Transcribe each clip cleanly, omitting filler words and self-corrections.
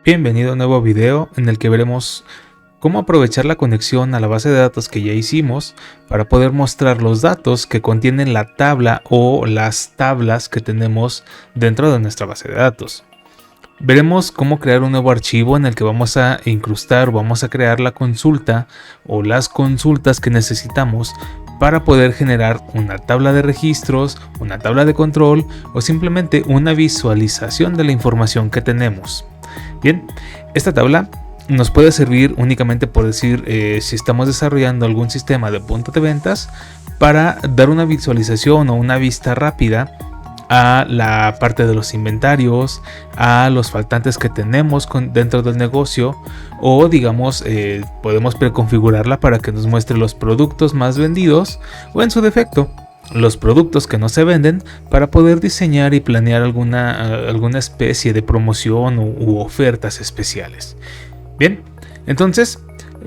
Bienvenido a un nuevo video en el que veremos cómo aprovechar la conexión a la base de datos que ya hicimos para poder mostrar los datos que contienen la tabla o las tablas que tenemos dentro de nuestra base de datos. Veremos cómo crear un nuevo archivo en el que vamos a incrustar o vamos a crear la consulta o las consultas que necesitamos para poder generar una tabla de registros, una tabla de control o simplemente una visualización de la información que tenemos. Bien, esta tabla nos puede servir únicamente por decir si estamos desarrollando algún sistema de punto de ventas para dar una visualización o una vista rápida a la parte de los inventarios, a los faltantes que tenemos dentro del negocio, o digamos podemos preconfigurarla para que nos muestre los productos más vendidos o en su defecto los productos que no se venden para poder diseñar y planear alguna especie de promoción u ofertas especiales. Bien, entonces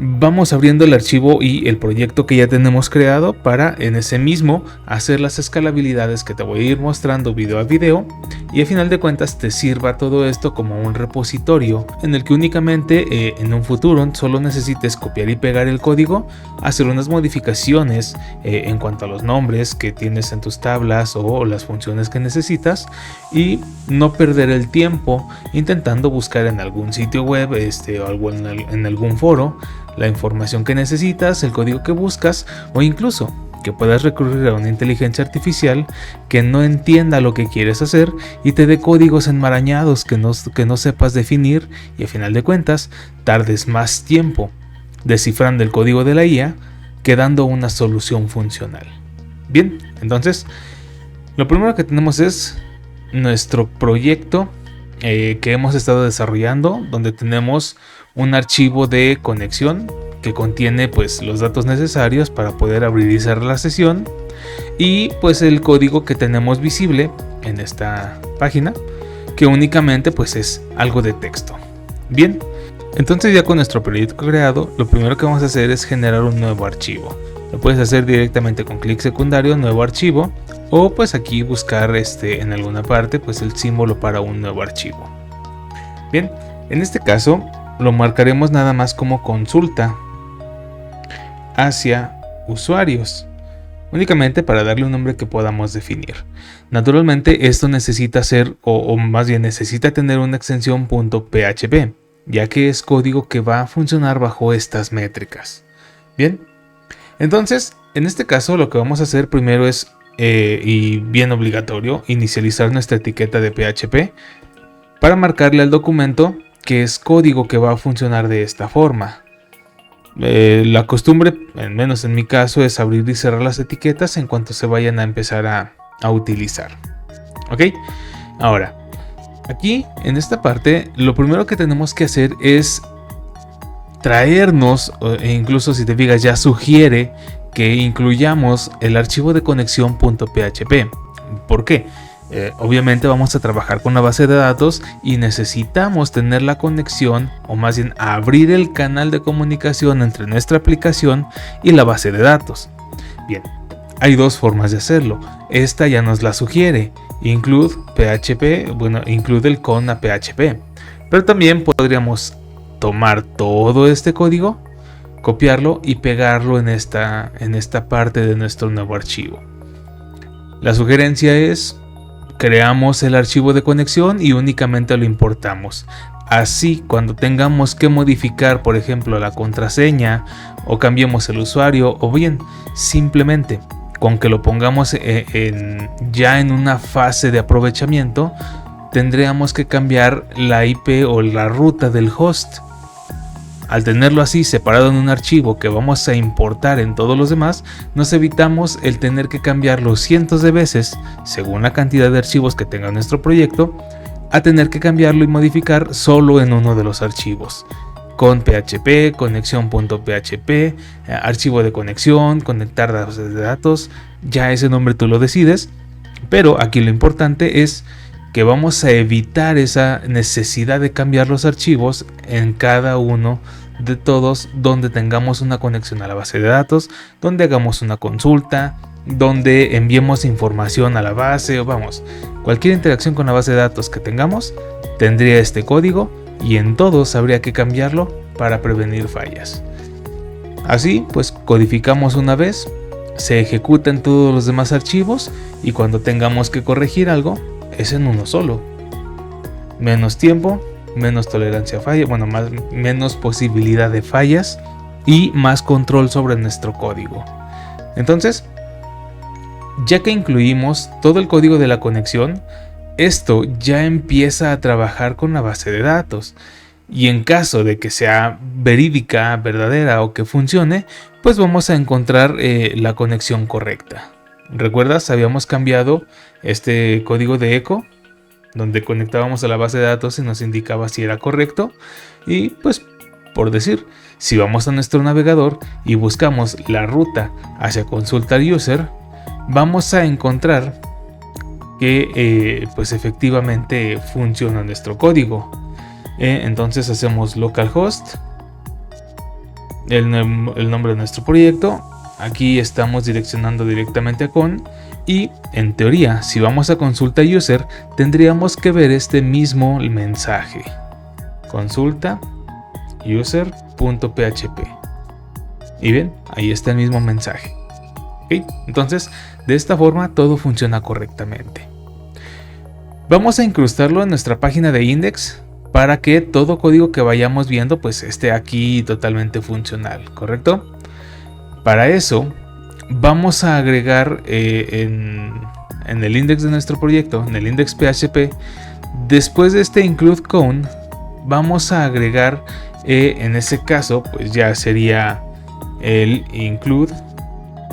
vamos abriendo el archivo y el proyecto que ya tenemos creado para en ese mismo hacer las escalabilidades que te voy a ir mostrando video a video, y al final de cuentas te sirva todo esto como un repositorio en el que únicamente en un futuro solo necesites copiar y pegar el código, hacer unas modificaciones en cuanto a los nombres que tienes en tus tablas o las funciones que necesitas, y no perder el tiempo intentando buscar en algún sitio web o en algún foro la información que necesitas, el código que buscas, o incluso que puedas recurrir a una inteligencia artificial que no entienda lo que quieres hacer y te dé códigos enmarañados que no sepas definir, y al final de cuentas tardes más tiempo descifrando el código de la IA que dando una solución funcional. Bien, entonces lo primero que tenemos es nuestro proyecto que hemos estado desarrollando, donde tenemos un archivo de conexión que contiene pues los datos necesarios para poder abrir y cerrar la sesión, y pues el código que tenemos visible en esta página, que únicamente pues es algo de texto. Bien, entonces ya con nuestro proyecto creado, lo primero que vamos a hacer es generar un nuevo archivo. Lo puedes hacer directamente con clic secundario, nuevo archivo, o pues aquí buscar en alguna parte pues el símbolo para un nuevo archivo. Bien, en este caso lo marcaremos nada más como consulta hacia usuarios, únicamente para darle un nombre que podamos definir. Naturalmente esto necesita ser, o más bien necesita tener una extensión .php, ya que es código que va a funcionar bajo estas métricas. Bien, entonces en este caso lo que vamos a hacer primero es, y bien obligatorio, inicializar nuestra etiqueta de PHP para marcarle al documento que es código que va a funcionar de esta forma. La costumbre, al menos en mi caso, es abrir y cerrar las etiquetas en cuanto se vayan a empezar a utilizar. Ok, ahora aquí en esta parte lo primero que tenemos que hacer es traernos, e incluso si te fijas ya sugiere que incluyamos el archivo de conexión .php. ¿Por qué? Obviamente vamos a trabajar con la base de datos y necesitamos tener la conexión, o más bien abrir el canal de comunicación entre nuestra aplicación y la base de datos. Bien, hay dos formas de hacerlo. Esta ya nos la sugiere, include PHP, include el con a PHP, pero también podríamos tomar todo este código, copiarlo y pegarlo en esta parte de nuestro nuevo archivo. La sugerencia es: creamos el archivo de conexión y únicamente lo importamos. Así, cuando tengamos que modificar, por ejemplo, la contraseña, o cambiemos el usuario, o bien simplemente con que lo pongamos ya en una fase de aprovechamiento, tendríamos que cambiar la IP o la ruta del host. Al tenerlo así separado en un archivo que vamos a importar en todos los demás, nos evitamos el tener que cambiarlo cientos de veces, según la cantidad de archivos que tenga nuestro proyecto, a tener que cambiarlo y modificar solo en uno de los archivos. Con PHP, conexión.php, archivo de conexión, conectar datos de datos, ya ese nombre tú lo decides, pero aquí lo importante es que vamos a evitar esa necesidad de cambiar los archivos en cada uno de todos donde tengamos una conexión a la base de datos, donde hagamos una consulta, donde enviemos información a la base, o cualquier interacción con la base de datos que tengamos tendría este código y en todos habría que cambiarlo para prevenir fallas. Así pues codificamos una vez, se ejecuta en todos los demás archivos y cuando tengamos que corregir algo es en uno solo. Menos tiempo, menos tolerancia a falla, menos posibilidad de fallas y más control sobre nuestro código. Entonces, ya que incluimos todo el código de la conexión, esto ya empieza a trabajar con la base de datos. Y en caso de que sea verídica, verdadera o que funcione, pues vamos a encontrar la conexión correcta. ¿Recuerdas? Habíamos cambiado este código de echo, donde conectábamos a la base de datos y nos indicaba si era correcto. Y pues, por decir, si vamos a nuestro navegador y buscamos la ruta hacia consultar user, vamos a encontrar que pues efectivamente funciona nuestro código. Entonces hacemos localhost, el nombre de nuestro proyecto. Aquí estamos direccionando directamente a con, y en teoría si vamos a consulta user tendríamos que ver este mismo mensaje, consulta user.php, y bien, ahí está el mismo mensaje. ¿Okay? Entonces de esta forma todo funciona correctamente. Vamos a incrustarlo en nuestra página de index para que todo código que vayamos viendo pues esté aquí totalmente funcional, ¿correcto? Para eso vamos a agregar en el index de nuestro proyecto, en el index PHP, después de este include con, vamos a agregar en ese caso pues ya sería el include,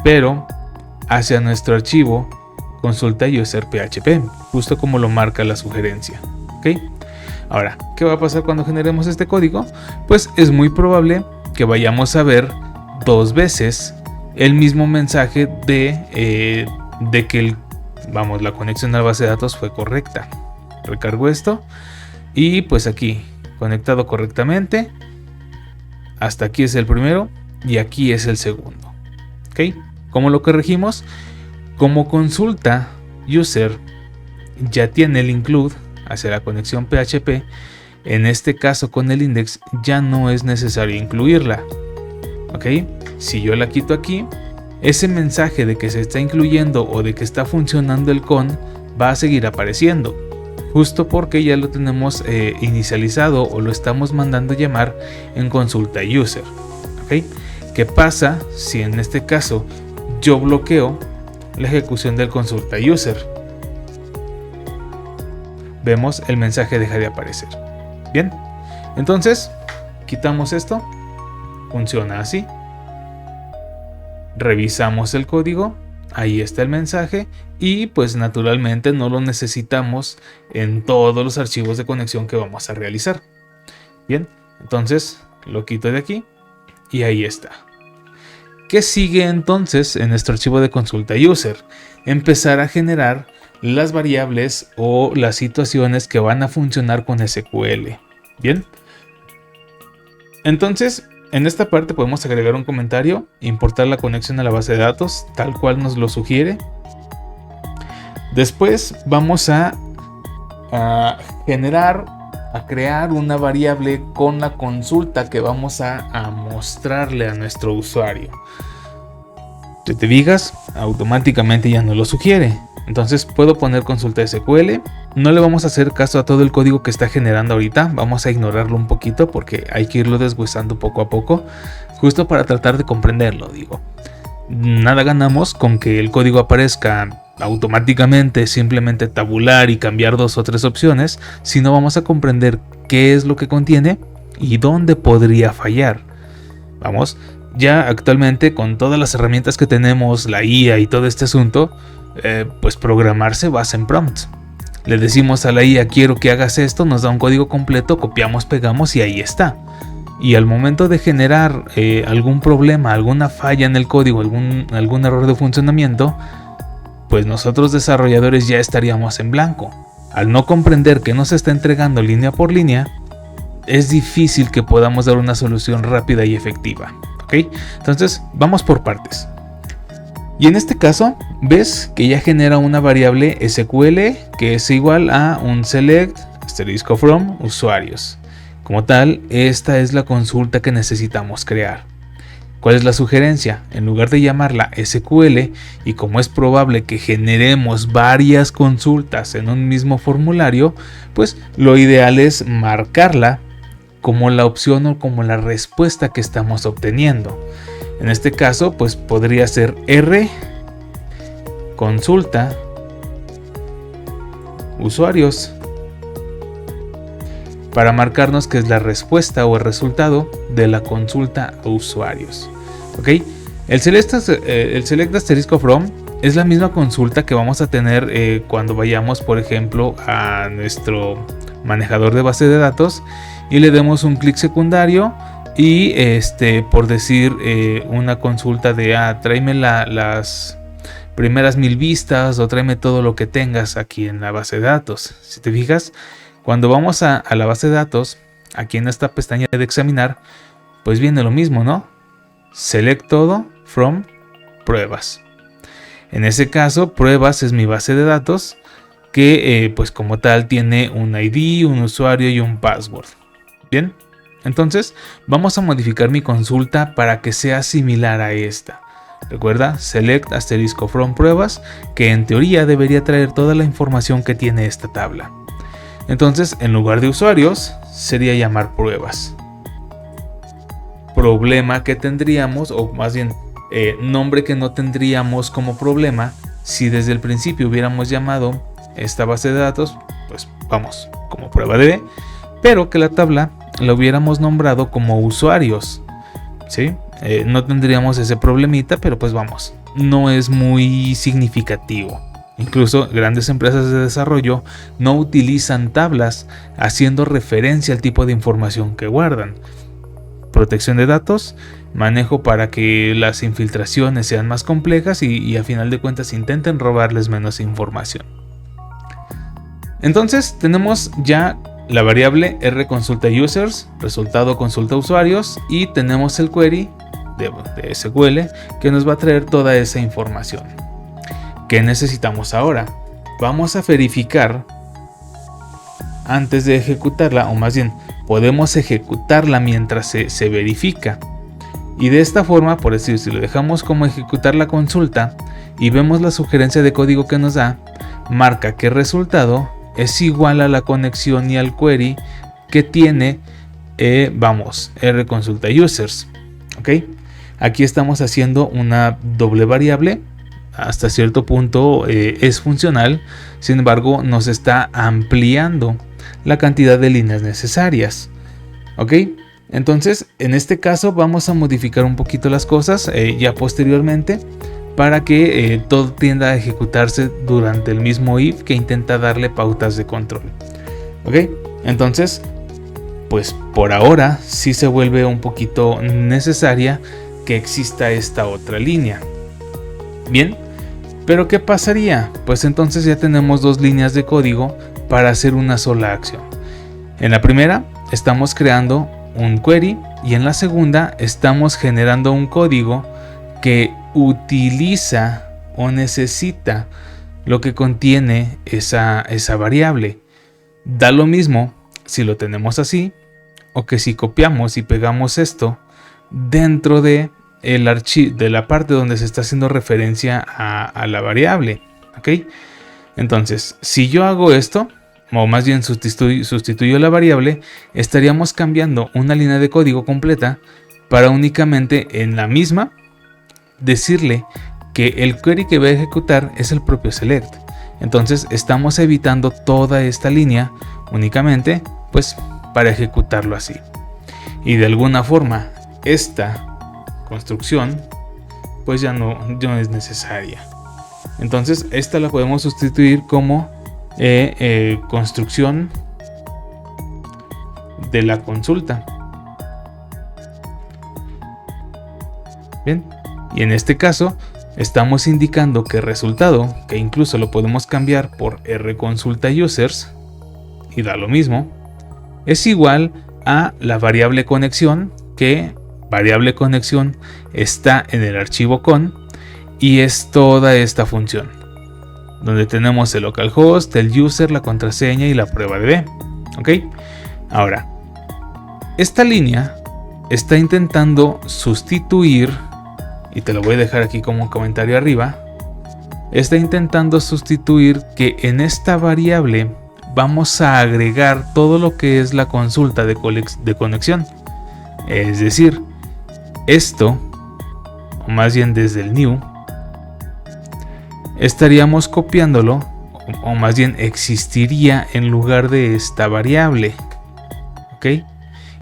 pero hacia nuestro archivo consulta user PHP, justo como lo marca la sugerencia. ¿Ok? Ahora, ¿qué va a pasar cuando generemos este código? Pues es muy probable que vayamos a ver dos veces el mismo mensaje de que la conexión a la base de datos fue correcta. Recargo esto y pues aquí, conectado correctamente. Hasta aquí es el primero y aquí es el segundo. ¿Ok? ¿Cómo lo corregimos? Como consulta user ya tiene el include hacia la conexión PHP, en este caso con el index ya no es necesario incluirla. ¿Ok? Si yo la quito aquí, ese mensaje de que se está incluyendo o de que está funcionando el con va a seguir apareciendo, justo porque ya lo tenemos inicializado o lo estamos mandando llamar en consulta user. ¿Ok? ¿Qué pasa si en este caso yo bloqueo la ejecución del consulta user? Vemos el mensaje deja de aparecer. Bien, entonces quitamos esto, funciona así. Revisamos el código, ahí está el mensaje y pues naturalmente no lo necesitamos en todos los archivos de conexión que vamos a realizar. Bien, entonces lo quito de aquí y ahí está. ¿Qué sigue entonces en nuestro archivo de consulta user? Empezar a generar las variables o las situaciones que van a funcionar con SQL. Bien, entonces en esta parte podemos agregar un comentario, importar la conexión a la base de datos tal cual nos lo sugiere. Después vamos a crear una variable con la consulta que vamos a mostrarle a nuestro usuario. Si te fijas, automáticamente ya nos lo sugiere. Entonces puedo poner consulta SQL. No le vamos a hacer caso a todo el código que está generando ahorita. Vamos a ignorarlo un poquito porque hay que irlo deshuesando poco a poco, justo para tratar de comprenderlo. Digo, nada ganamos con que el código aparezca automáticamente, simplemente tabular y cambiar 2 o 3 opciones, si no vamos a comprender qué es lo que contiene y dónde podría fallar. Vamos, ya actualmente con todas las herramientas que tenemos, la IA y todo este asunto, pues programar se basa en prompts. Le decimos a la IA quiero que hagas esto, nos da un código completo, copiamos, pegamos y ahí está. Y al momento de generar algún problema, alguna falla en el código, algún error de funcionamiento, pues nosotros desarrolladores ya estaríamos en blanco. Al no comprender que nos está entregando línea por línea, es difícil que podamos dar una solución rápida y efectiva. ¿Ok? Entonces vamos por partes. Y en este caso, ves que ya genera una variable SQL que es igual a un select *from usuarios. Como tal, esta es la consulta que necesitamos crear. ¿Cuál es la sugerencia? En lugar de llamarla SQL, y como es probable que generemos varias consultas en un mismo formulario, pues lo ideal es marcarla como la opción o como la respuesta que estamos obteniendo. En este caso, pues podría ser R consulta usuarios, para marcarnos que es la respuesta o el resultado de la consulta a usuarios. ¿Ok? El select asterisco from es la misma consulta que vamos a tener cuando vayamos, por ejemplo, a nuestro manejador de base de datos y le demos un clic secundario y por decir una consulta de tráeme las primeras 1000 vistas o tráeme todo lo que tengas aquí en la base de datos. Si te fijas, cuando vamos a la base de datos, aquí en esta pestaña de examinar, pues viene lo mismo, ¿no? Select todo from pruebas. En ese caso, pruebas es mi base de datos que pues como tal tiene un ID, un usuario y un password. Bien, entonces vamos a modificar mi consulta para que sea similar a esta. Recuerda, select asterisco from pruebas, que en teoría debería traer toda la información que tiene esta tabla. Entonces, en lugar de usuarios, sería llamar pruebas. Problema que tendríamos, o más bien nombre que no tendríamos como problema, si desde el principio hubiéramos llamado esta base de datos, pues vamos, como prueba de, pero que la tabla la hubiéramos nombrado como usuarios, ¿sí? No tendríamos ese problemita, pero pues vamos, no es muy significativo. Incluso grandes empresas de desarrollo no utilizan tablas haciendo referencia al tipo de información que guardan. Protección de datos, manejo para que las infiltraciones sean más complejas y a final de cuentas intenten robarles menos información. Entonces tenemos ya la variable rConsultaUsers, resultado consulta usuarios, y tenemos el query de SQL que nos va a traer toda esa información. ¿Qué necesitamos ahora? Vamos a verificar antes de ejecutarla, o más bien podemos ejecutarla mientras se verifica. Y de esta forma, por decir, si lo dejamos como ejecutar la consulta y vemos la sugerencia de código que nos da, marca que el resultado es igual a la conexión y al query que tiene rConsultaUsers. ¿Ok? Aquí estamos haciendo una doble variable. Hasta cierto punto es funcional, sin embargo nos está ampliando la cantidad de líneas necesarias. ¿Ok? Entonces en este caso vamos a modificar un poquito las cosas ya posteriormente para que todo tienda a ejecutarse durante el mismo if que intenta darle pautas de control. ¿Ok? Entonces pues por ahora sí se vuelve un poquito necesaria que exista esta otra línea. Bien, pero ¿qué pasaría? Pues entonces ya tenemos dos líneas de código para hacer una sola acción. En la primera estamos creando un query y en la segunda estamos generando un código que utiliza o necesita lo que contiene esa variable. Da lo mismo si lo tenemos así o que si copiamos y pegamos esto dentro de el archivo de la parte donde se está haciendo referencia a la variable. ¿Ok? Entonces, si yo hago esto, o más bien sustituyo la variable, estaríamos cambiando una línea de código completa para únicamente en la misma decirle que el query que va a ejecutar es el propio select. Entonces estamos evitando toda esta línea únicamente pues para ejecutarlo así. Y de alguna forma esta construcción pues ya no es necesaria. Entonces esta la podemos sustituir como construcción de la consulta. Bien, y en este caso estamos indicando que el resultado, que incluso lo podemos cambiar por rConsultaUsers y da lo mismo, es igual a la variable conexión, que variable conexión está en el archivo con y es toda esta función donde tenemos el localhost, el user, la contraseña y la prueba de B. ¿Ok? Ahora, esta línea está intentando sustituir, y te lo voy a dejar aquí como un comentario arriba, está intentando sustituir que en esta variable vamos a agregar todo lo que es la consulta de conexión. Es decir, esto, o más bien desde el new, estaríamos copiándolo, o más bien existiría en lugar de esta variable. ¿Ok?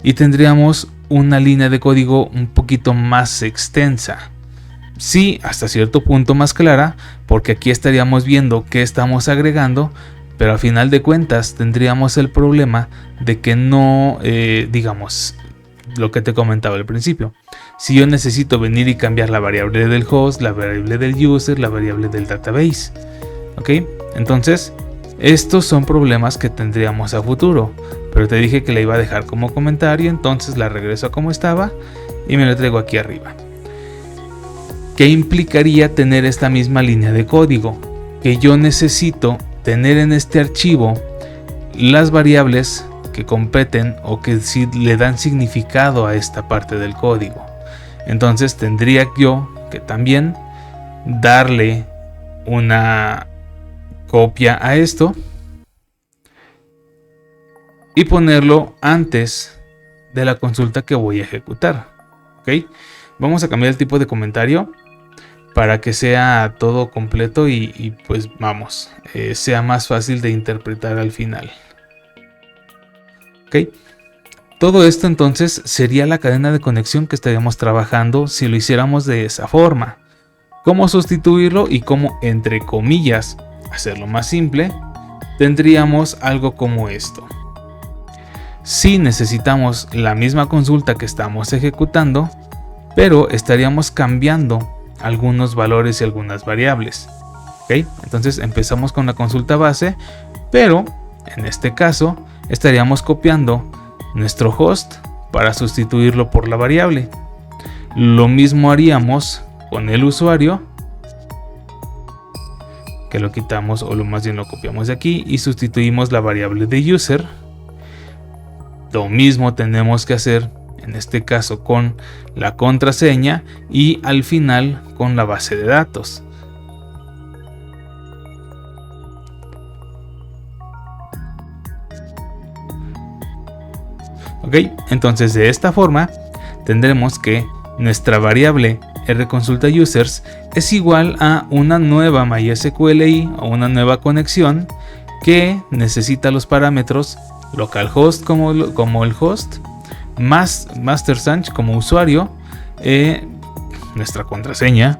Y tendríamos una línea de código un poquito más extensa. Sí, hasta cierto punto más clara, porque aquí estaríamos viendo qué estamos agregando, pero al final de cuentas tendríamos el problema de que no, digamos, lo que te comentaba al principio. Si yo necesito venir y cambiar la variable del host, la variable del user, la variable del database, ¿ok? Entonces, estos son problemas que tendríamos a futuro, pero te dije que la iba a dejar como comentario, entonces la regreso a como estaba y me la traigo aquí arriba. ¿Qué implicaría tener esta misma línea de código? Que yo necesito tener en este archivo las variables que competen o que sí le dan significado a esta parte del código. Entonces tendría yo que también darle una copia a esto y ponerlo antes de la consulta que voy a ejecutar. ¿Ok? Vamos a cambiar el tipo de comentario para que sea todo completo y pues vamos, sea más fácil de interpretar al final. ¿Ok? Todo esto entonces sería la cadena de conexión que estaríamos trabajando si lo hiciéramos de esa forma. ¿Cómo sustituirlo y cómo, entre comillas, hacerlo más simple? Tendríamos algo como esto. Si necesitamos la misma consulta que estamos ejecutando, pero estaríamos cambiando algunos valores y algunas variables. ¿Ok? Entonces empezamos con la consulta base, pero en este caso estaríamos copiando nuestro host para sustituirlo por la variable. Lo mismo haríamos con el usuario, que lo quitamos o lo más bien lo copiamos de aquí y sustituimos la variable de user. Lo mismo tenemos que hacer en este caso con la contraseña y al final con la base de datos. Ok, entonces de esta forma tendremos que nuestra variable rConsultaUsers es igual a una nueva MySQLi o una nueva conexión que necesita los parámetros localhost como el host, más mastersanch como usuario, nuestra contraseña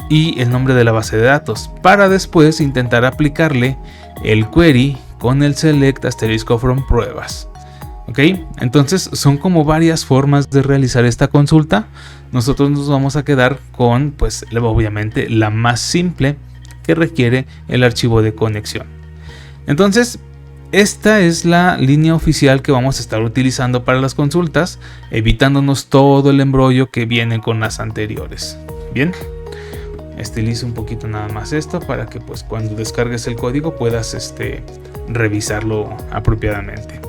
y el nombre de la base de datos, para después intentar aplicarle el query con el select *from pruebas. ¿Ok? Entonces son como varias formas de realizar esta consulta. Nosotros nos vamos a quedar con, pues obviamente, la más simple, que requiere el archivo de conexión. Entonces, esta es la línea oficial que vamos a estar utilizando para las consultas, evitándonos todo el embrollo que viene con las anteriores. Bien, estilizo un poquito nada más esto para que pues cuando descargues el código puedas revisarlo apropiadamente.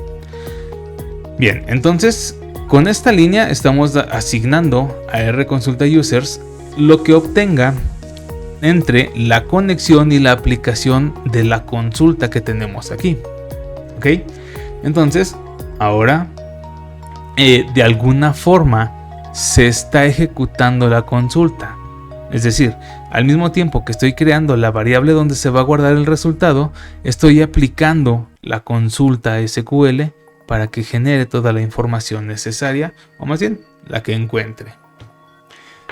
Bien, entonces con esta línea estamos asignando a rConsultaUsers lo que obtenga entre la conexión y la aplicación de la consulta que tenemos aquí. ¿Ok? Entonces, ahora de alguna forma se está ejecutando la consulta. Es decir, al mismo tiempo que estoy creando la variable donde se va a guardar el resultado, estoy aplicando la consulta SQL para que genere toda la información necesaria, o más bien la que encuentre.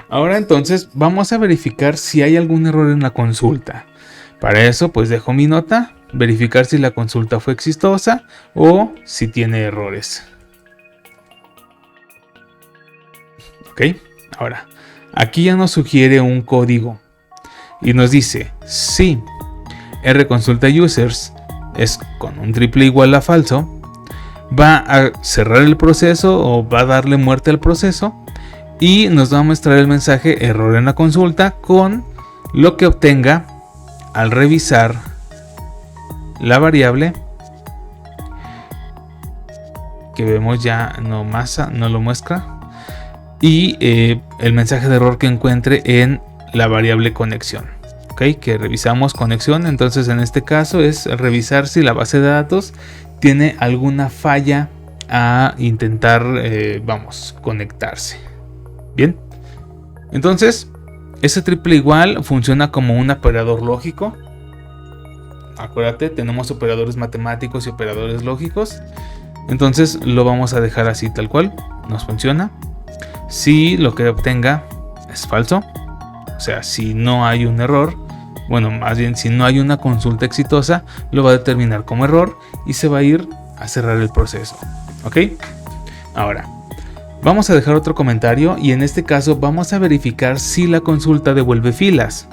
Ahora entonces vamos a verificar si hay algún error en la consulta. Para eso pues dejo mi nota, verificar si la consulta fue exitosa o si tiene errores. Ok, ahora aquí ya nos sugiere un código y nos dice si rConsultaUsers es con un triple igual a falso, va a cerrar el proceso o va a darle muerte al proceso y nos va a mostrar el mensaje error en la consulta con lo que obtenga al revisar la variable que vemos ya no lo muestra, y el mensaje de error que encuentre en la variable conexión. Ok, que revisamos conexión. Entonces en este caso es revisar si la base de datos tiene alguna falla a intentar conectarse. Bien, entonces ese triple igual funciona como un operador lógico. Acuérdate, tenemos operadores matemáticos y operadores lógicos. Entonces lo vamos a dejar así tal cual. Nos funciona. Si lo que obtenga es falso, o sea, si no hay un error, bueno, más bien si no hay una consulta exitosa, lo va a determinar como error y se va a ir a cerrar el proceso. ¿Ok? Ahora, vamos a dejar otro comentario y en este caso vamos a verificar si la consulta devuelve filas.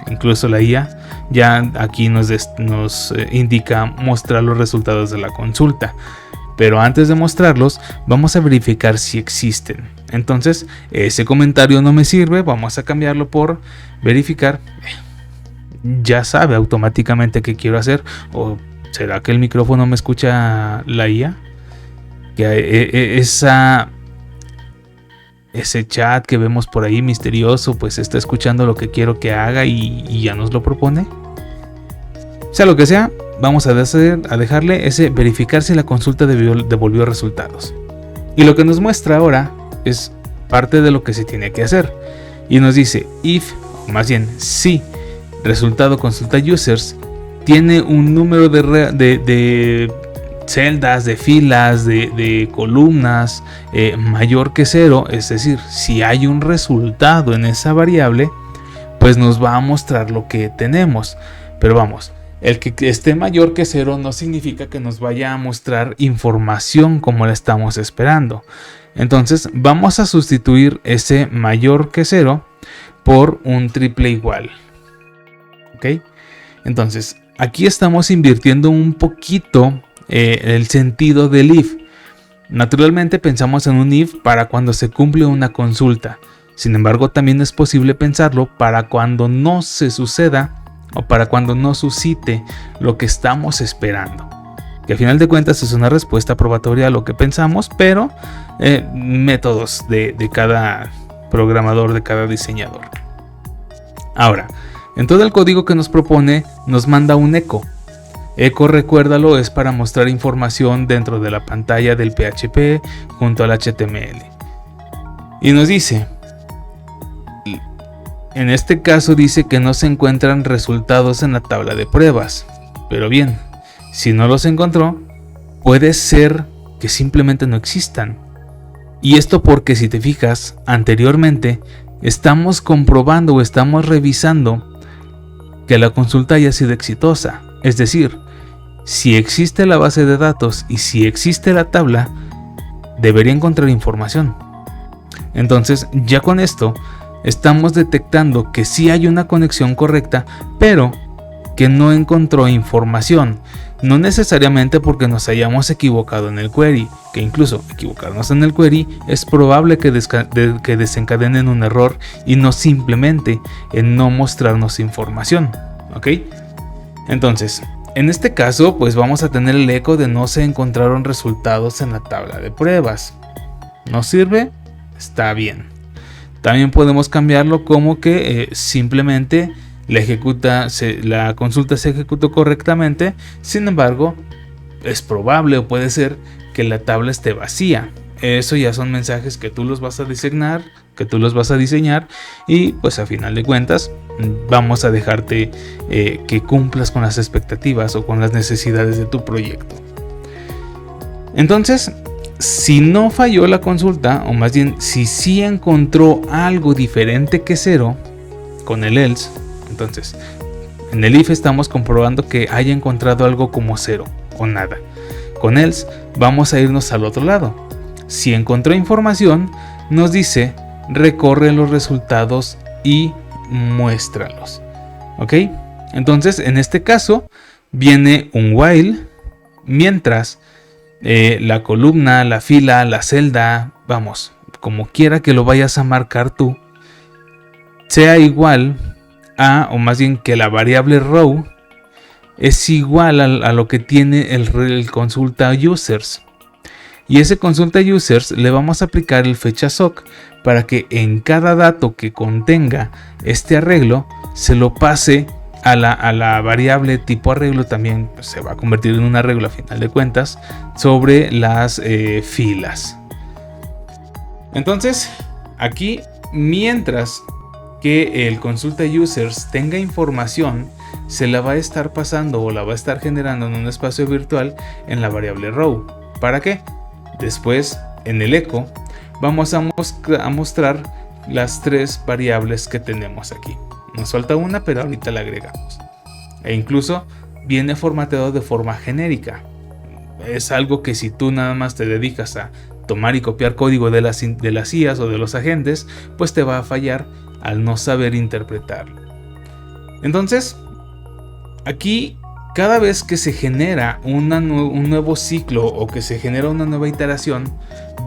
Incluso la IA ya aquí nos indica mostrar los resultados de la consulta. Pero antes de mostrarlos, vamos a verificar si existen. Entonces, ese comentario no me sirve, vamos a cambiarlo por verificar. Ya sabe automáticamente qué quiero hacer. ¿O será que el micrófono me escucha la IA? Que ese chat que vemos por ahí misterioso, pues está escuchando lo que quiero que haga y ya nos lo propone. Sea lo que sea, vamos a dejarle ese verificar si la consulta devolvió resultados. Y lo que nos muestra ahora es parte de lo que se tiene que hacer. Y nos dice if, o más bien si, resultado consulta users tiene un número de celdas, de filas, de columnas mayor que 0, es decir, si hay un resultado en esa variable, pues nos va a mostrar lo que tenemos. Pero vamos, el que esté mayor que 0 no significa que nos vaya a mostrar información como la estamos esperando. Entonces vamos a sustituir ese mayor que 0 por un triple igual. ¿Ok? Entonces aquí estamos invirtiendo un poquito el sentido del if. Naturalmente pensamos en un if para cuando se cumple una consulta. Sin embargo, también es posible pensarlo para cuando no se suceda o para cuando no suscite lo que estamos esperando. Que al final de cuentas es una respuesta probatoria a lo que pensamos, pero métodos de cada programador, de cada diseñador. Ahora, en todo el código que nos propone, nos manda un eco. Eco, recuérdalo, es para mostrar información dentro de la pantalla del PHP junto al HTML. Y nos dice, en este caso dice que no se encuentran resultados en la tabla de pruebas. Pero bien, si no los encontró, puede ser que simplemente no existan. Y esto porque si te fijas, anteriormente estamos comprobando o estamos revisando que la consulta haya sido exitosa. Es decir, si existe la base de datos y si existe la tabla, debería encontrar información. Entonces, ya con esto, estamos detectando que sí hay una conexión correcta, pero que no encontró información. No necesariamente porque nos hayamos equivocado en el query, que incluso equivocarnos en el query es probable que desencadenen un error y no simplemente en no mostrarnos información. ¿Ok? Entonces, en este caso, pues vamos a tener el eco de no se encontraron resultados en la tabla de pruebas. ¿Nos sirve? Está bien. También podemos cambiarlo como que simplemente la consulta se ejecutó correctamente, sin embargo, es probable o puede ser que la tabla esté vacía. Eso ya son mensajes que tú los vas a diseñar, y pues a final de cuentas vamos a dejarte que cumplas con las expectativas o con las necesidades de tu proyecto. Entonces, si no falló la consulta, o más bien si sí encontró algo diferente que 0 con el else, entonces en el if estamos comprobando que haya encontrado algo como 0 o nada. Con else vamos a irnos al otro lado. Si encontró información, nos dice recorre los resultados y muéstralos. ¿Ok? Entonces en este caso viene un while mientras la columna, la fila, la celda, vamos, como quiera que lo vayas a marcar tú, sea igual a, o más bien que la variable row es igual a lo que tiene el consulta users. y ese consulta users le vamos a aplicar el fechasoc para que en cada dato que contenga este arreglo se lo pase a la variable tipo arreglo. También se va a convertir en un arreglo a final de cuentas sobre las filas. Entonces aquí, mientras que el consulta users tenga información, se la va a estar pasando o la va a estar generando en un espacio virtual en la variable row. ¿Para qué? Después en el echo vamos a mostrar las 3 variables que tenemos aquí. Nos falta una, pero ahorita la agregamos. E incluso viene formateado de forma genérica. Es algo que si tú nada más te dedicas a tomar y copiar código de las IAs o de los agentes, pues te va a fallar al no saber interpretarlo. Entonces, aquí cada vez que se genera un nuevo ciclo o que se genera una nueva iteración,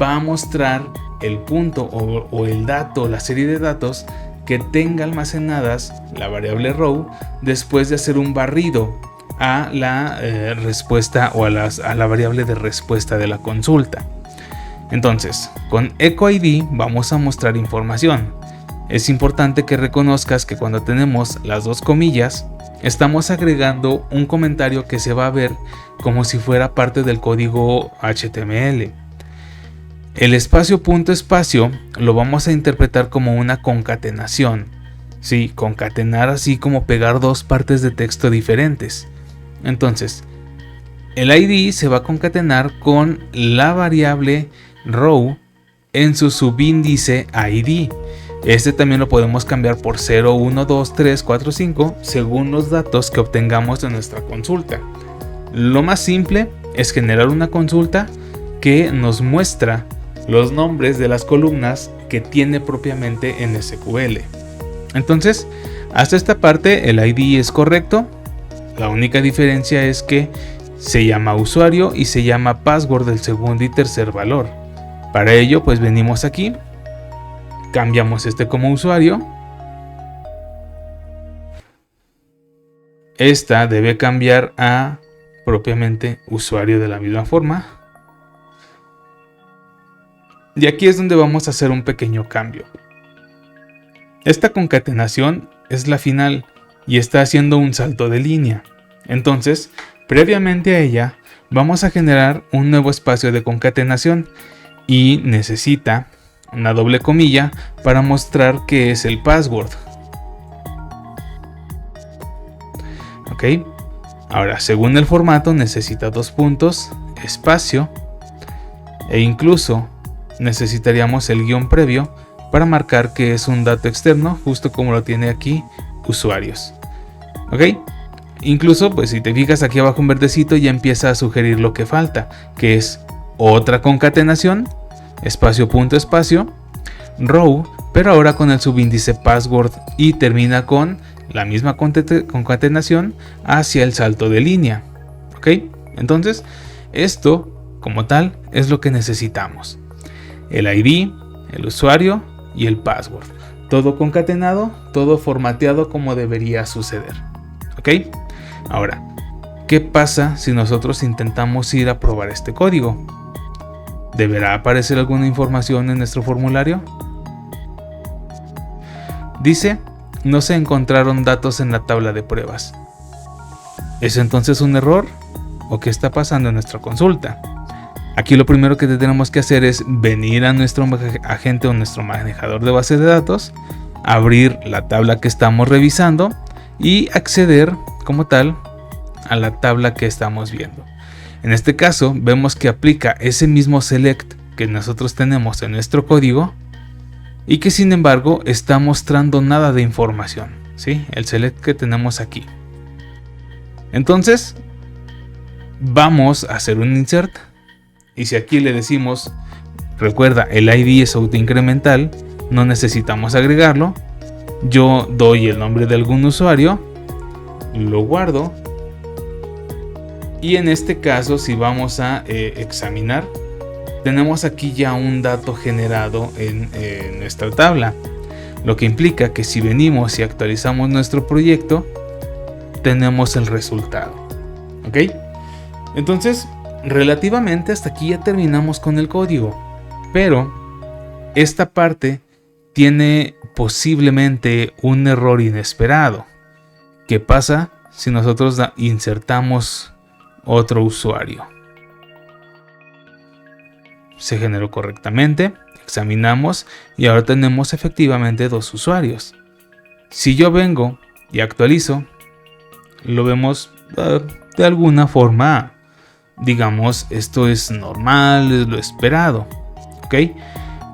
va a mostrar el punto o el dato, la serie de datos que tenga almacenadas la variable row después de hacer un barrido a la respuesta o a la variable de respuesta de la consulta. Entonces, con echoID vamos a mostrar información. Es importante que reconozcas que cuando tenemos las 2 comillas, estamos agregando un comentario que se va a ver como si fuera parte del código HTML. El espacio punto espacio lo vamos a interpretar como una concatenación. Sí, concatenar así como pegar 2 partes de texto diferentes. Entonces, el ID se va a concatenar con la variable row en su subíndice ID. Este también lo podemos cambiar por 0, 1, 2, 3, 4, 5 según los datos que obtengamos de nuestra consulta. Lo más simple es generar una consulta que nos muestra los nombres de las columnas que tiene propiamente en SQL. Entonces, hasta esta parte el ID es correcto. La única diferencia es que se llama usuario y se llama password del segundo y tercer valor. Para ello, pues venimos aquí, cambiamos este como usuario. Esta debe cambiar a propiamente usuario de la misma forma. Y aquí es donde vamos a hacer un pequeño cambio. Esta concatenación es la final y está haciendo un salto de línea. Entonces, previamente a ella, vamos a generar un nuevo espacio de concatenación y necesita una doble comilla para mostrar que es el password. Ok, ahora según el formato necesita 2 puntos, espacio, e incluso necesitaríamos el guión previo para marcar que es un dato externo, justo como lo tiene aquí usuarios. Ok, incluso pues si te fijas aquí abajo en verdecito ya empieza a sugerir lo que falta, que es otra concatenación, espacio punto espacio, row, pero ahora con el subíndice password y termina con la misma concatenación hacia el salto de línea. Ok, entonces esto como tal es lo que necesitamos: el ID, el usuario y el password, todo concatenado, todo formateado como debería suceder. Ok, ahora, ¿qué pasa si nosotros intentamos ir a probar este código? ¿Deberá aparecer alguna información en nuestro formulario? Dice, no se encontraron datos en la tabla de pruebas. ¿Es entonces un error? ¿O qué está pasando en nuestra consulta? Aquí lo primero que tenemos que hacer es venir a nuestro agente o nuestro manejador de base de datos, abrir la tabla que estamos revisando y acceder como tal a la tabla que estamos viendo. En este caso vemos que aplica ese mismo select que nosotros tenemos en nuestro código y que sin embargo está mostrando nada de información, ¿sí? El select que tenemos aquí. Entonces vamos a hacer un insert y si aquí le decimos, recuerda el ID es autoincremental, no necesitamos agregarlo, yo doy el nombre de algún usuario, lo guardo. Y en este caso, si vamos a examinar, tenemos aquí ya un dato generado en nuestra tabla, lo que implica que si venimos y actualizamos nuestro proyecto, tenemos el resultado. ¿Ok? Entonces, relativamente hasta aquí ya terminamos con el código, pero esta parte tiene posiblemente un error inesperado. ¿Qué pasa si nosotros insertamos otro usuario? Se generó correctamente, examinamos y ahora tenemos efectivamente 2 usuarios. Si yo vengo y actualizo, lo vemos de alguna forma, digamos, esto es normal, es lo esperado, ¿ok?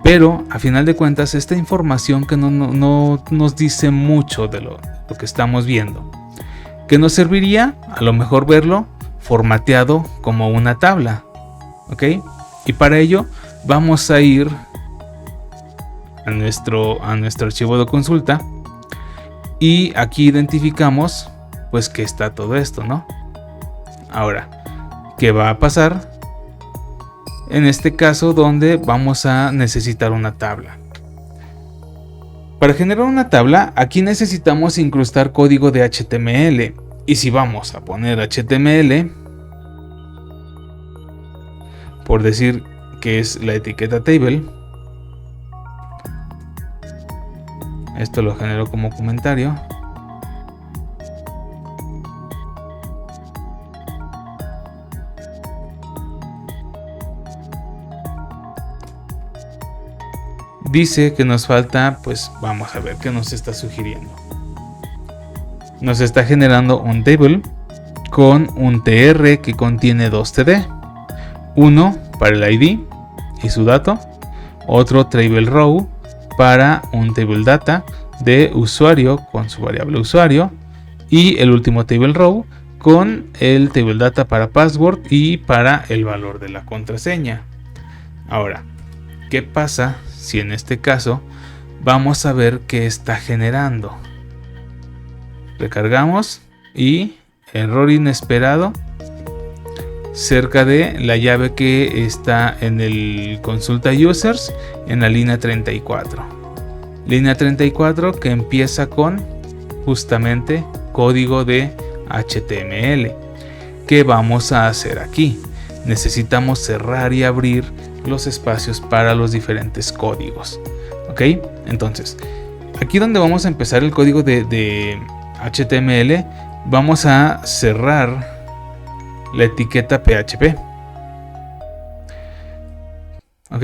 Pero a final de cuentas esta información que no nos dice mucho de lo que estamos viendo, que nos serviría a lo mejor verlo formateado como una tabla, ¿ok? Y para ello vamos a ir a nuestro archivo de consulta y aquí identificamos pues que está todo esto, ¿no? Ahora, ¿qué va a pasar en este caso donde vamos a necesitar una tabla? Para generar una tabla, aquí necesitamos incrustar código de HTML. Y si vamos a poner HTML, por decir que es la etiqueta table, esto lo genero como comentario. Dice que nos falta, pues vamos a ver qué nos está sugiriendo. Nos está generando un table con un tr que contiene 2 td. Uno para el id y su dato, otro table row para un table data de usuario con su variable usuario y el último table row con el table data para password y para el valor de la contraseña. Ahora, ¿qué pasa si en este caso vamos a ver qué está generando? Recargamos y error inesperado cerca de la llave que está en el consulta users en la línea 34. Línea 34 que empieza con justamente código de HTML. ¿Qué vamos a hacer aquí? Necesitamos cerrar y abrir los espacios para los diferentes códigos. ¿Ok? Entonces, aquí donde vamos a empezar el código de HTML, vamos a cerrar la etiqueta PHP. ¿Ok?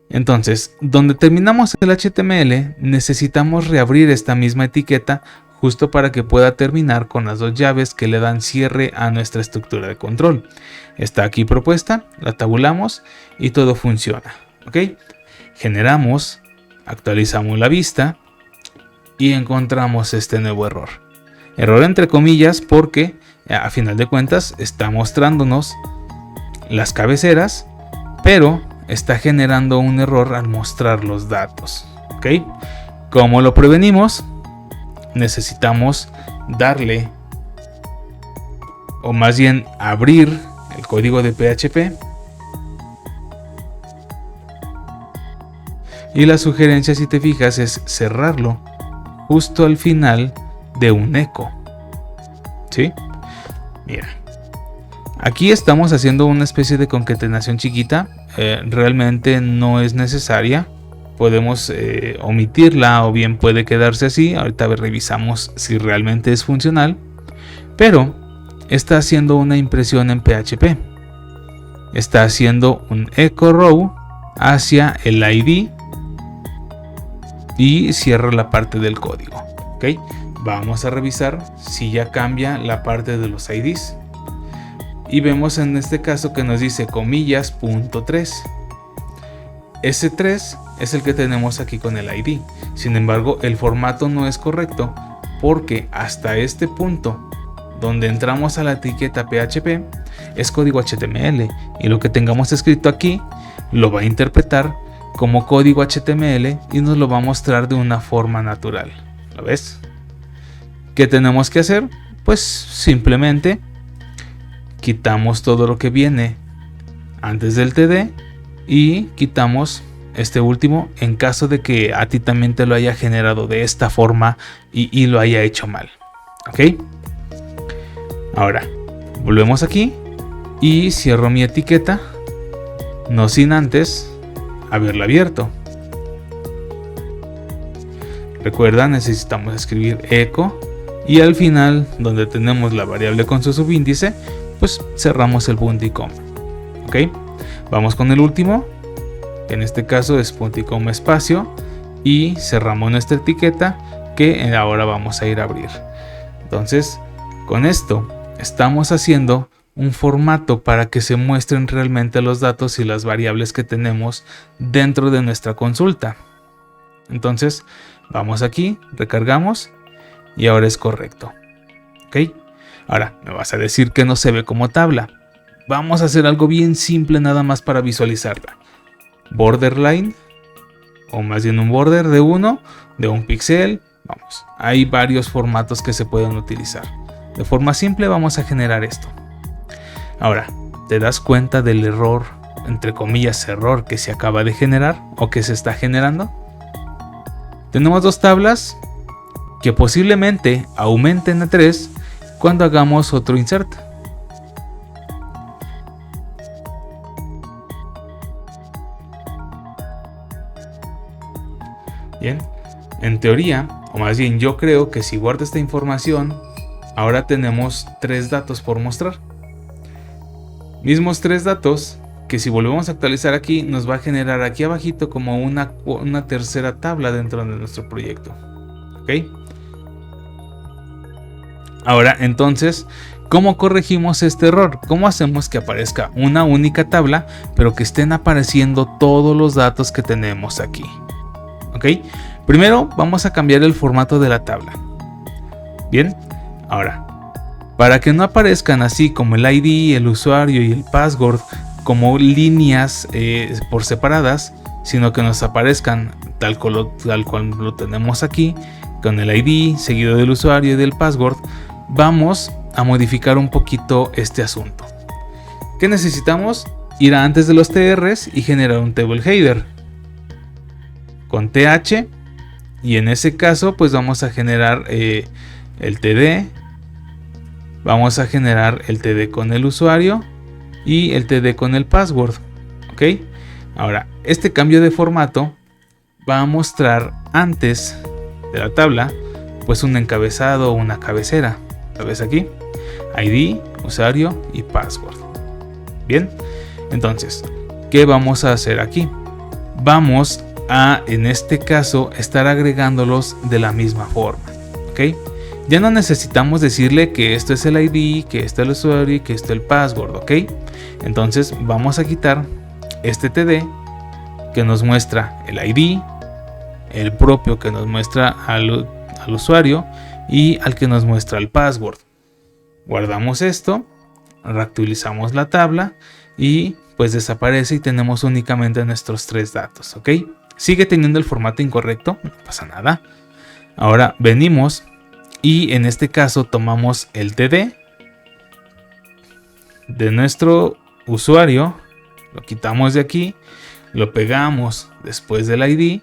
Entonces, donde terminamos el HTML, necesitamos reabrir esta misma etiqueta justo para que pueda terminar con las 2 llaves que le dan cierre a nuestra estructura de control. Está aquí propuesta, la tabulamos y todo funciona. ¿Ok? Generamos, actualizamos la vista y encontramos este nuevo error. Error entre comillas porque a final de cuentas está mostrándonos las cabeceras, pero está generando un error al mostrar los datos. ¿Ok? ¿Cómo lo prevenimos? Necesitamos darle, o más bien abrir el código de PHP. Y la sugerencia, si te fijas, es cerrarlo justo al final de un eco. ¿Sí? Mira. Aquí estamos haciendo una especie de concatenación chiquita. Realmente no es necesaria. Podemos omitirla o bien puede quedarse así. Ahorita revisamos si realmente es funcional. Pero está haciendo una impresión en PHP. Está haciendo un echo row hacia el ID y cierra la parte del código. ¿Ok? Vamos a revisar si ya cambia la parte de los IDs. Y vemos en este caso que nos dice comillas punto 3. Ese 3 es el que tenemos aquí con el ID. Sin embargo, el formato no es correcto porque hasta este punto donde entramos a la etiqueta PHP es código HTML y lo que tengamos escrito aquí lo va a interpretar como código HTML y nos lo va a mostrar de una forma natural. ¿Lo ves? ¿Qué tenemos que hacer? Pues simplemente quitamos todo lo que viene antes del TD y quitamos este último en caso de que a ti también te lo haya generado de esta forma y lo haya hecho mal. ¿Ok? Ahora, volvemos aquí y cierro mi etiqueta, no sin antes haberla abierto. Recuerda, necesitamos escribir echo y al final, donde tenemos la variable con su subíndice, pues cerramos el punto y coma. Ok, vamos con el último, que en este caso es punto y coma espacio, y cerramos nuestra etiqueta que ahora vamos a ir a abrir. Entonces, con esto estamos haciendo un formato para que se muestren realmente los datos y las variables que tenemos dentro de nuestra consulta. Entonces, vamos aquí, recargamos y ahora es correcto. Ok, ahora me vas a decir que no se ve como tabla. Vamos a hacer algo bien simple nada más para visualizarla. Borderline, o más bien un border de 1, de 1 píxel. Vamos, hay varios formatos que se pueden utilizar. De forma simple vamos a generar esto. Ahora, ¿te das cuenta del error, entre comillas error, que se acaba de generar o que se está generando? Tenemos dos tablas que posiblemente aumenten a 3 cuando hagamos otro insert. Bien, en teoría, o más bien yo creo que si guardo esta información, ahora tenemos 3 datos por mostrar. Mismos 3 datos que si volvemos a actualizar aquí nos va a generar aquí abajito como una tercera tabla dentro de nuestro proyecto. ¿Ok? Ahora entonces, ¿cómo corregimos este error? ¿Cómo hacemos que aparezca una única tabla pero que estén apareciendo todos los datos que tenemos aquí? ¿Ok? Primero vamos a cambiar el formato de la tabla. Bien, ahora, para que no aparezcan así como el ID, el usuario y el password como líneas por separadas, sino que nos aparezcan tal cual lo tenemos aquí, con el ID seguido del usuario y del password, vamos a modificar un poquito este asunto. ¿Qué necesitamos? Ir a antes de los TRs y generar un table header con TH, y en ese caso pues vamos a generar el TD, vamos a generar el TD con el usuario y el TD con el password. Ok, ahora este cambio de formato va a mostrar antes de la tabla pues un encabezado o una cabecera. ¿Lo ves aquí? ID, usuario y password. Bien, entonces, ¿qué vamos a hacer aquí? Vamos a, en este caso, estar agregándolos de la misma forma. ¿Ok? Ya no necesitamos decirle que esto es el ID, que esto es el usuario y que esto es el password. ¿Ok? Entonces, vamos a quitar este TD que nos muestra el ID, el propio que nos muestra al usuario y al que nos muestra el password. Guardamos esto, reactualizamos la tabla y pues desaparece y tenemos únicamente nuestros 3 datos. ¿Ok? Sigue teniendo el formato incorrecto, no pasa nada. Ahora venimos y en este caso tomamos el TD de nuestro usuario, lo quitamos de aquí, lo pegamos después del ID,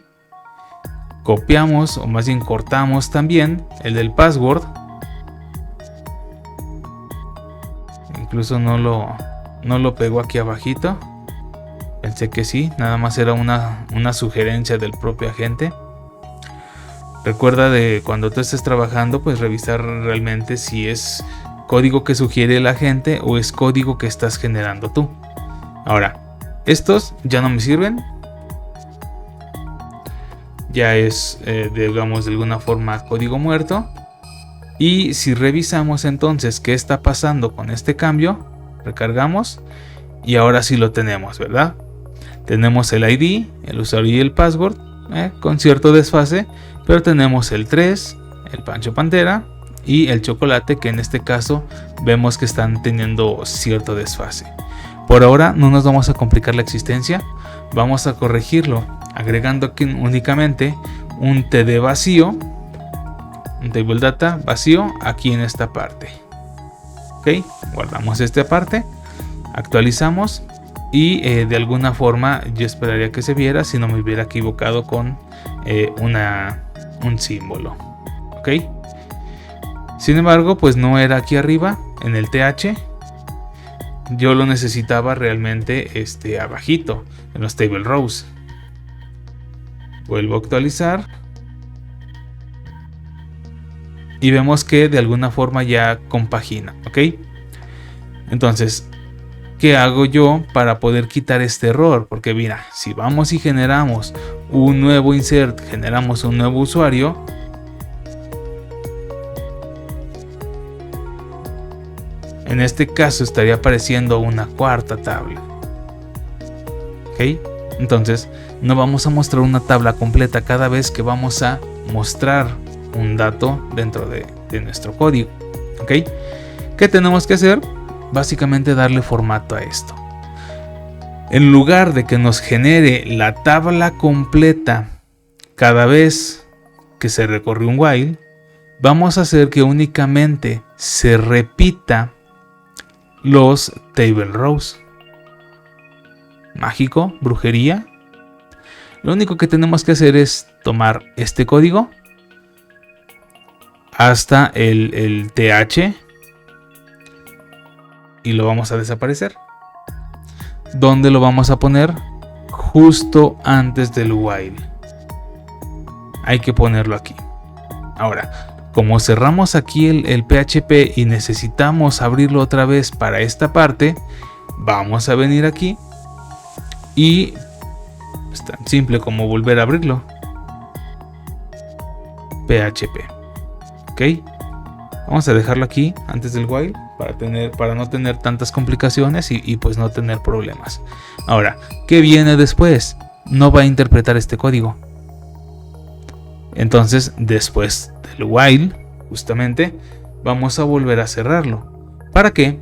copiamos o más bien cortamos también el del password, incluso no lo pego aquí abajito, pensé que sí, nada más era una sugerencia del propio agente. Recuerda de cuando tú estés trabajando pues revisar realmente si es código que sugiere el agente o es código que estás generando tú. Ahora, estos ya no me sirven. Ya es, digamos, de alguna forma código muerto. Y si revisamos entonces qué está pasando con este cambio, recargamos y ahora sí lo tenemos, ¿verdad? Tenemos el ID, el usuario y el password con cierto desfase, pero tenemos el 3, el Pancho Pantera y el chocolate, que en este caso vemos que están teniendo cierto desfase. Por ahora no nos vamos a complicar la existencia, vamos a corregirlo agregando aquí únicamente un TD vacío, un table data vacío aquí en esta parte. Ok, guardamos esta parte, actualizamos y de alguna forma yo esperaría que se viera si no me hubiera equivocado con un símbolo. Ok, sin embargo pues no era aquí arriba en el TH, yo lo necesitaba realmente abajito, en los table rows. Vuelvo a actualizar. Y vemos que de alguna forma ya compagina, ¿ok? Entonces, ¿qué hago yo para poder quitar este error? Porque mira, si vamos y generamos un nuevo insert, generamos un nuevo usuario, en este caso estaría apareciendo una cuarta tabla. ¿Ok? Entonces, no vamos a mostrar una tabla completa cada vez que vamos a mostrar un dato dentro de nuestro código. ¿Ok? ¿Qué tenemos que hacer? Básicamente darle formato a esto. En lugar de que nos genere la tabla completa cada vez que se recorre un while, vamos a hacer que únicamente se repita los table rows. Mágico, brujería. Lo único que tenemos que hacer es tomar este código hasta el th y lo vamos a desaparecer. ¿Dónde lo vamos a poner? Justo antes del while. Hay que ponerlo aquí. Ahora, como cerramos aquí el PHP y necesitamos abrirlo otra vez para esta parte, vamos a venir aquí y es tan simple como volver a abrirlo. PHP. Ok. Vamos a dejarlo aquí antes del while para no tener tantas complicaciones y pues no tener problemas. Ahora, ¿qué viene después? No va a interpretar este código. Entonces, después del while, justamente, vamos a volver a cerrarlo. ¿Para qué?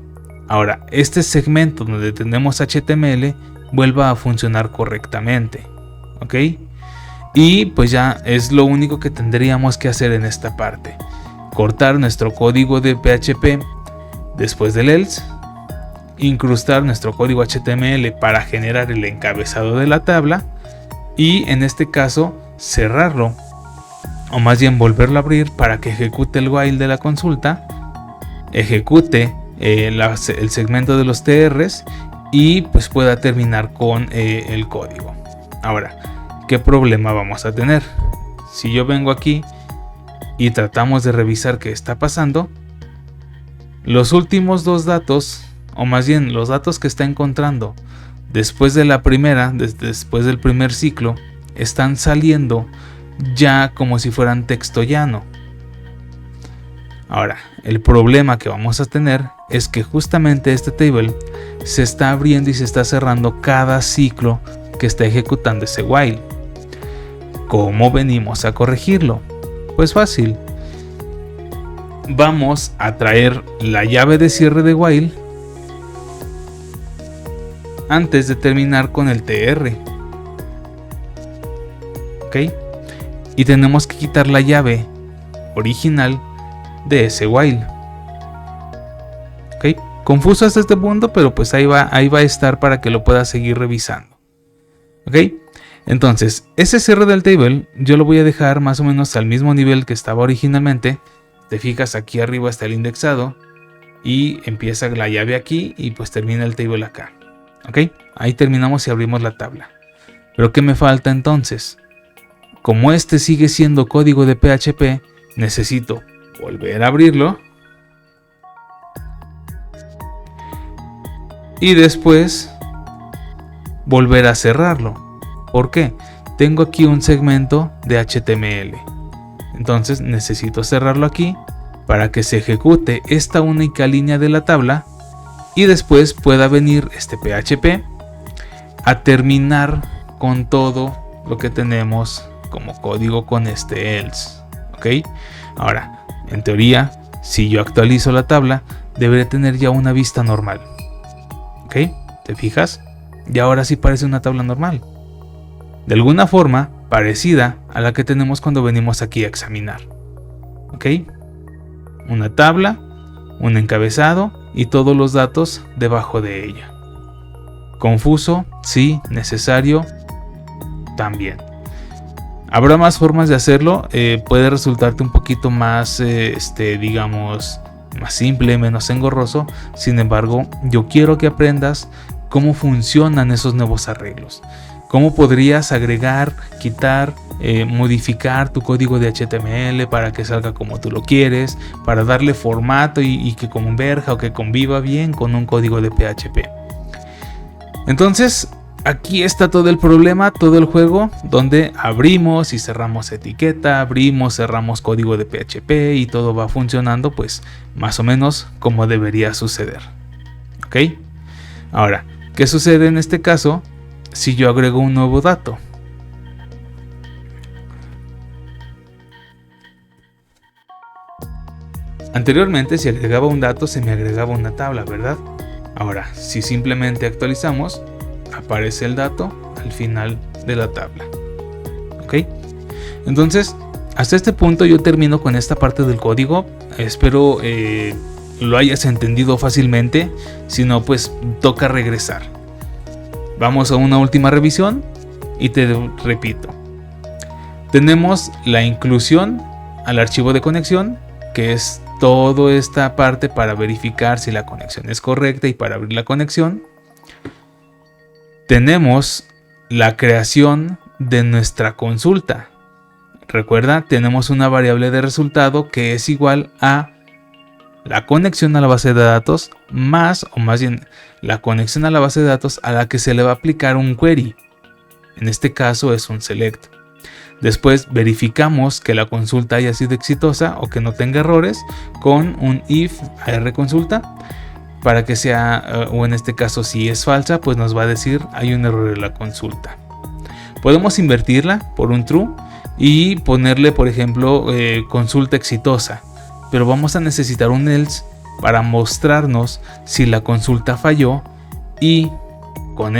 Ahora, este segmento donde tenemos HTML vuelva a funcionar correctamente. ¿Ok? Y pues ya es lo único que tendríamos que hacer en esta parte. Cortar nuestro código de PHP después del else, incrustar nuestro código HTML para generar el encabezado de la tabla y en este caso cerrarlo, o más bien volverlo a abrir para que ejecute el while de la consulta, ejecute el segmento de los TRs y pues pueda terminar con el código. Ahora, ¿qué problema vamos a tener? Si yo vengo aquí y tratamos de revisar qué está pasando, los últimos dos datos, o más bien los datos que está encontrando después de la primera, después del primer ciclo, están saliendo ya como si fueran texto llano. Ahora, el problema que vamos a tener es que justamente este table se está abriendo y se está cerrando cada ciclo que está ejecutando ese while. ¿Cómo venimos a corregirlo? Pues fácil. Vamos a traer la llave de cierre de while antes de terminar con el TR. ¿Ok? Y tenemos que quitar la llave original de ese while. ¿Ok? Confuso hasta este punto, pero pues ahí va a estar para que lo pueda seguir revisando. ¿Ok? Entonces, ese cierre del table yo lo voy a dejar más o menos al mismo nivel que estaba originalmente. Te fijas, aquí arriba está el indexado y empieza la llave aquí y pues termina el table acá. ¿Ok? Ahí terminamos y abrimos la tabla. Pero ¿qué me falta entonces? Como este sigue siendo código de PHP, necesito volver a abrirlo y después volver a cerrarlo. ¿Por qué? Tengo aquí un segmento de HTML. Entonces necesito cerrarlo aquí para que se ejecute esta única línea de la tabla y después pueda venir este PHP a terminar con todo lo que tenemos como código con este else. ¿Ok? Ahora, en teoría, si yo actualizo la tabla, debería tener ya una vista normal. ¿Ok? ¿Te fijas? Y ahora sí parece una tabla normal. De alguna forma parecida a la que tenemos cuando venimos aquí a examinar. ¿Ok? Una tabla, un encabezado y todos los datos debajo de ella. Confuso, sí. Necesario, también. Habrá más formas de hacerlo. Puede resultarte un poquito más, digamos, más simple, menos engorroso. Sin embargo, yo quiero que aprendas cómo funcionan esos nuevos arreglos. Cómo podrías agregar, quitar, modificar tu código de HTML para que salga como tú lo quieres, para darle formato y que converja o que conviva bien con un código de PHP. Entonces, aquí está todo el problema, todo el juego, donde abrimos y cerramos etiqueta, abrimos, cerramos código de PHP y todo va funcionando pues más o menos como debería suceder. ¿Ok? Ahora, ¿qué sucede en este caso si yo agrego un nuevo dato? Anteriormente, si agregaba un dato, se me agregaba una tabla, ¿verdad? Ahora, si simplemente actualizamos, aparece el dato al final de la tabla. ¿Ok? Entonces, hasta este punto yo termino con esta parte del código. Espero lo hayas entendido fácilmente. Si no, pues toca regresar. Vamos a una última revisión y te repito. Tenemos la inclusión al archivo de conexión, que es toda esta parte para verificar si la conexión es correcta y para abrir la conexión. Tenemos la creación de nuestra consulta. Recuerda, tenemos una variable de resultado que es igual a la conexión a la base de datos más bien la conexión a la base de datos a la que se le va a aplicar un query. En este caso es un select. Después verificamos que la consulta haya sido exitosa o que no tenga errores con un if arconsulta para que sea, o en este caso si es falsa, pues nos va a decir hay un error en la consulta. Podemos invertirla por un true y ponerle, por ejemplo, consulta exitosa, pero vamos a necesitar un else para mostrarnos si la consulta falló y con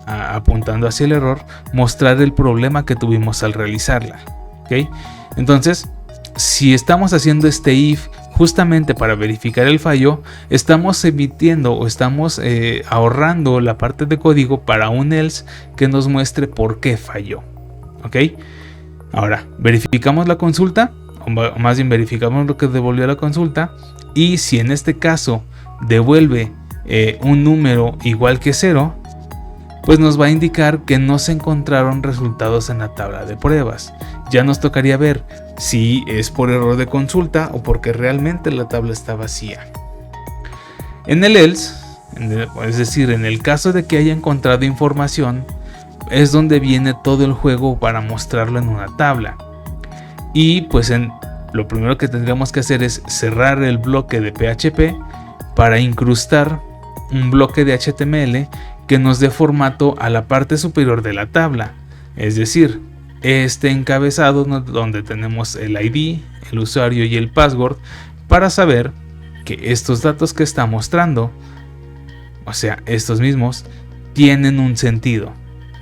apuntando hacia el error, mostrar el problema que tuvimos al realizarla. ¿Okay? Entonces, si estamos haciendo este if justamente para verificar el fallo, estamos emitiendo o estamos ahorrando la parte de código para un else que nos muestre por qué falló. ¿Ok? Ahora, verificamos la consulta, o más bien verificamos lo que devolvió la consulta, y si en este caso devuelve un número igual que 0, pues nos va a indicar que no se encontraron resultados en la tabla de pruebas. Ya nos tocaría ver si es por error de consulta o porque realmente la tabla está vacía. En el else, es decir, en el caso de que haya encontrado información, es donde viene todo el juego para mostrarlo en una tabla. Y pues lo primero que tendríamos que hacer es cerrar el bloque de PHP para incrustar un bloque de HTML que nos dé formato a la parte superior de la tabla, es decir, este encabezado donde tenemos el ID, el usuario y el password, para saber que estos datos que está mostrando, o sea, estos mismos, tienen un sentido,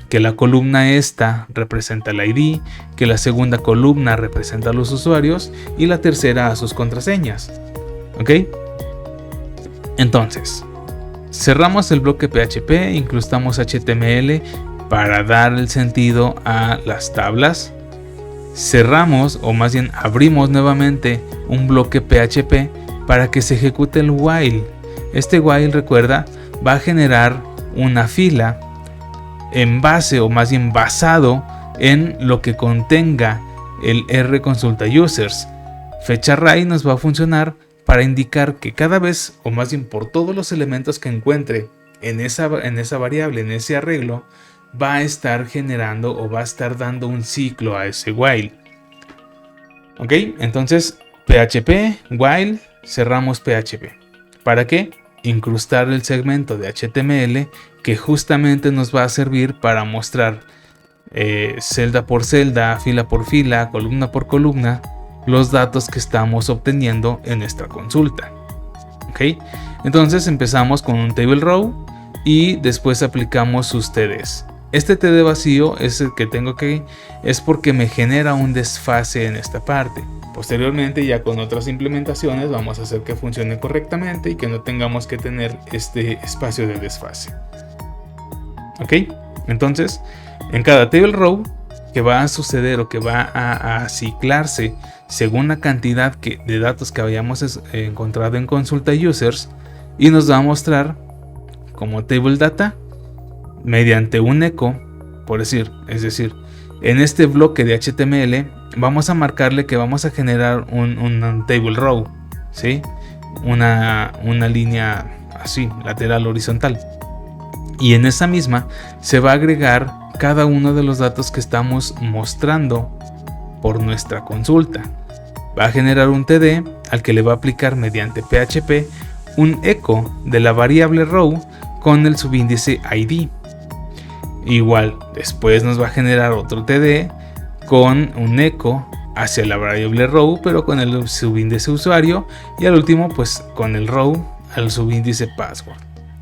que la columna esta representa el ID, que la segunda columna representa a los usuarios y la tercera a sus contraseñas. ¿Ok? Entonces, cerramos el bloque PHP, incrustamos HTML para dar el sentido a las tablas. Cerramos, o más bien abrimos nuevamente un bloque PHP para que se ejecute el while. Este while, recuerda, va a generar una fila en base, o más bien basado en lo que contenga el rConsultaUsers. Fecha array nos va a funcionar para indicar que cada vez, o más bien por todos los elementos que encuentre en esa variable, en ese arreglo, va a estar generando o va a estar dando un ciclo a ese while. Ok, entonces PHP, while, cerramos PHP. ¿Para qué? Incrustar el segmento de HTML que justamente nos va a servir para mostrar celda por celda, fila por fila, columna por columna, los datos que estamos obteniendo en nuestra consulta. ¿Ok? Entonces empezamos con un table row y después aplicamos sus TDs. Este TD vacío es el que tengo aquí, es porque me genera un desfase en esta parte. Posteriormente, ya con otras implementaciones, vamos a hacer que funcione correctamente y que no tengamos que tener este espacio de desfase. ¿Ok? Entonces, en cada table row que va a suceder o que va a ciclarse según la cantidad de datos que hayamos encontrado en consulta users, y nos va a mostrar como table data mediante un echo, por decir, es decir, en este bloque de HTML vamos a marcarle que vamos a generar un table row, ¿sí? Una línea así, lateral horizontal, y en esa misma se va a agregar cada uno de los datos que estamos mostrando por nuestra consulta. Va a generar un TD al que le va a aplicar mediante PHP un echo de la variable row con el subíndice ID. Igual, después nos va a generar otro TD con un echo hacia la variable row, pero con el subíndice usuario, y al último pues con el row al subíndice password.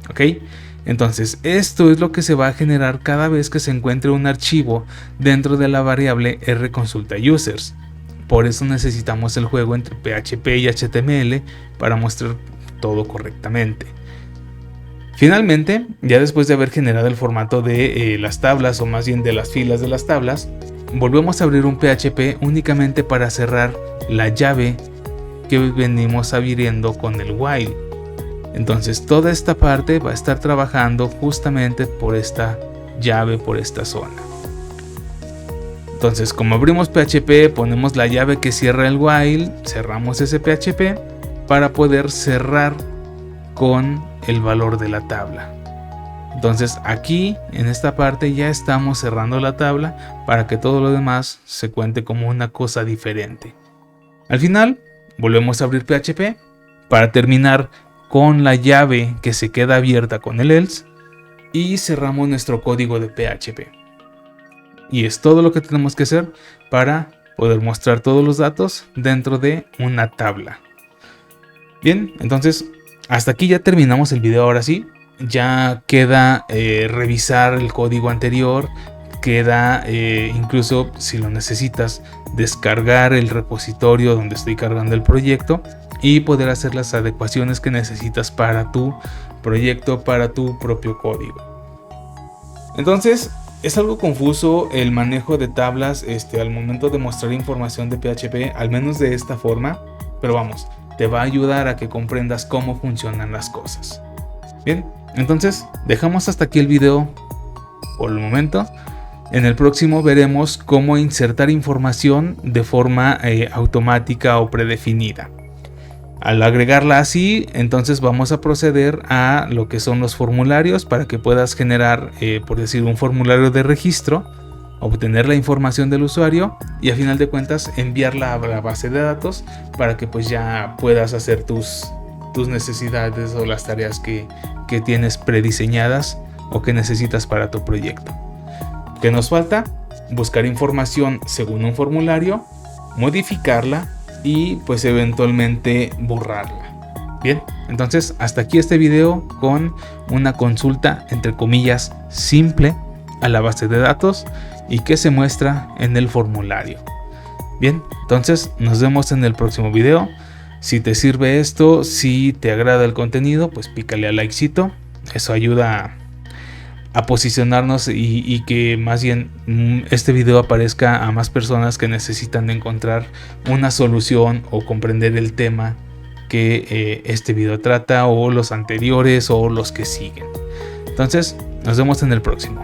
¿Ok? Entonces esto es lo que se va a generar cada vez que se encuentre un archivo dentro de la variable rConsultaUsers. Por eso necesitamos el juego entre PHP y HTML para mostrar todo correctamente. Finalmente, ya después de haber generado el formato de las tablas, o más bien de las filas de las tablas, volvemos a abrir un PHP únicamente para cerrar la llave que venimos abriendo con el while. Entonces toda esta parte va a estar trabajando justamente por esta llave, por esta zona. Entonces, como abrimos PHP, ponemos la llave que cierra el while, cerramos ese PHP para poder cerrar con el valor de la tabla. Entonces aquí en esta parte ya estamos cerrando la tabla para que todo lo demás se cuente como una cosa diferente. Al final volvemos a abrir PHP para terminar con la llave que se queda abierta con el else, y cerramos nuestro código de PHP. Y es todo lo que tenemos que hacer para poder mostrar todos los datos dentro de una tabla. Bien, entonces hasta aquí ya terminamos el video. Ahora sí, ya queda revisar el código anterior, queda incluso, si lo necesitas, descargar el repositorio donde estoy cargando el proyecto y poder hacer las adecuaciones que necesitas para tu proyecto, para tu propio código. Entonces es algo confuso el manejo de tablas al momento de mostrar información de PHP, al menos de esta forma, pero vamos, te va a ayudar a que comprendas cómo funcionan las cosas. Bien, entonces dejamos hasta aquí el video por el momento. En el próximo veremos cómo insertar información de forma automática o predefinida. Al agregarla así, entonces vamos a proceder a lo que son los formularios para que puedas generar, por decir, un formulario de registro, obtener la información del usuario y a final de cuentas enviarla a la base de datos para que pues ya puedas hacer tus necesidades o las tareas que tienes prediseñadas o que necesitas para tu proyecto. ¿Qué nos falta? Buscar información según un formulario, modificarla y pues eventualmente borrarla. Bien, entonces hasta aquí este video con una consulta entre comillas simple a la base de datos y que se muestra en el formulario. Bien, entonces nos vemos en el próximo video. Si te sirve esto, si te agrada el contenido, pues pícale al likecito. Eso ayuda a posicionarnos y que más bien este video aparezca a más personas que necesitan encontrar una solución o comprender el tema que este video trata, o los anteriores o los que siguen. Entonces nos vemos en el próximo.